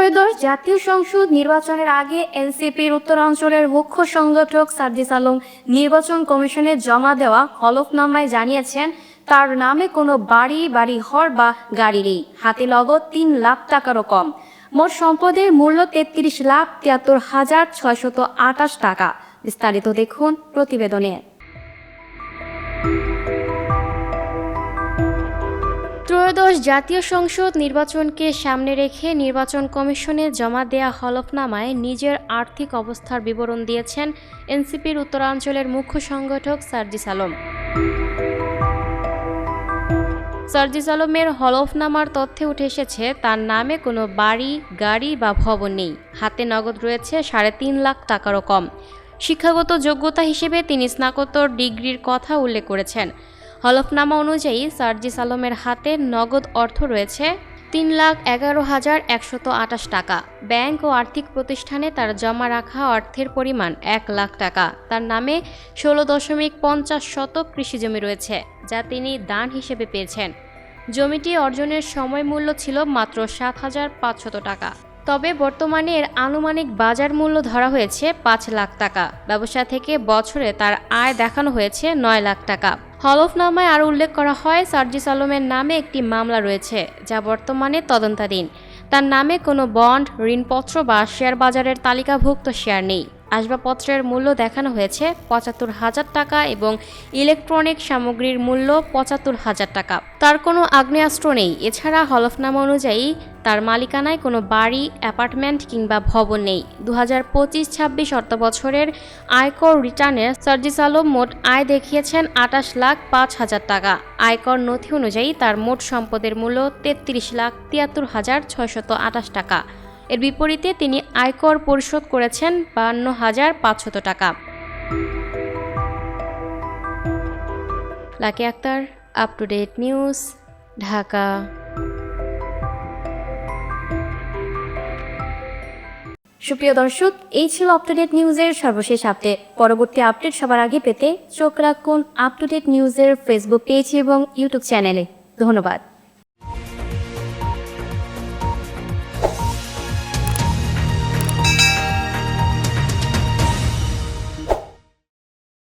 ত্রয়োদশ জাতীয় সংসদ নির্বাচনের আগে এনসিপির উত্তরাঞ্চলের মুখ্য সংগঠক সার্জিস আলম নির্বাচন কমিশনে জমা দেওয়া হলফনামায় জানিয়েছেন তার নামে কোনো বাড়ি ঘর বা গাড়ি নেই, হাতে নগদ ৩ লাখ টাকারও কম। মোট সম্পদের মূল্য ৩৩,৭৩,৬২৮ টাকা। বিস্তারিত দেখুন প্রতিবেদনে। ত্রয়োদশ জাতীয় সংসদ নির্বাচনকে সামনে রেখে নির্বাচন কমিশনে জমা দেয়া হলফনামায় নিজের আর্থিক অবস্থার বিবরণ দিয়েছেন এনসিপির উত্তরাঞ্চলের মুখ্য সংগঠক সার্জিস আলম। সার্জিস আলমের হলফনামার তথ্যে উঠে এসেছে তার নামে কোনো বাড়ি, গাড়ি বা ভবন নেই, হাতে নগদ রয়েছে ৩.৫ লাখ টাকারও কম। শিক্ষাগত যোগ্যতা হিসেবে তিনি স্নাতকোত্তর ডিগ্রির কথা উল্লেখ করেছেন। হলফনামা অনুযায়ী সার্জিস আলমের হাতে নগদ অর্থ রয়েছে ৩,১১,১২৮ টাকা। ব্যাংক ও আর্থিক প্রতিষ্ঠানে তার জমা রাখা অর্থের পরিমাণ ১ লাখ টাকা। তার নামে ১৬.৫০ শতক কৃষিজমি রয়েছে, যা তিনি দান হিসেবে পেয়েছেন। জমিটি অর্জনের সময় মূল্য ছিল মাত্র ৭,৫০০ টাকা। তবে বর্তমানে এর আনুমানিক বাজার মূল্য ধরা হয়েছে ৫ লাখ টাকা। ব্যবসা থেকে বছরে তার আয় দেখানো হয়েছে ৯ লাখ টাকা। হলফনামায় আরও উল্লেখ করা হয়, সার্জিস আলমের নামে একটি মামলা রয়েছে, যা বর্তমানে তদন্তাধীন। তার নামে কোনো বন্ড, ঋণপত্র বা শেয়ার বাজারের তালিকাভুক্ত শেয়ার নেই। আসবাবপত্রের মূল্য দেখানো হয়েছে ৭৫,০০০ টাকা এবং ইলেকট্রনিক সামগ্রীর মূল্য ৭৫,০০০ টাকা। তার কোনো আগ্নেয়াস্ত্র নেই। এছাড়া হলফনামা অনুযায়ী তার মালিকানায় কোনো বাড়ি, অ্যাপার্টমেন্ট কিংবা ভবন নেই। ২০২৫-২৬ অর্থবছরের আয়কর রিটার্নে সার্জিস আলম মোট আয় দেখিয়েছেন ২৮,০৫,০০০ টাকা। আয়কর নথি অনুযায়ী তার মোট সম্পদের মূল্য ৩৩,৭৩,৬২৮ টাকা। এর বিপরীতে তিনি আয়কর পরিশোধ করেছেন ৫২,৫০০ টাকা। Lucky Akter, up to date news, Dhaka. সুপ্রিয় দর্শক, এই ছিল আপ টু ডেট নিউজের সর্বশেষ আপডেট। পরবর্তী আপডেট সবার আগে পেতে চোখ রাখুন আপ টু ডেট নিউজের ফেসবুক পেজ এবং ইউটিউব চ্যানেলে। ধন্যবাদ।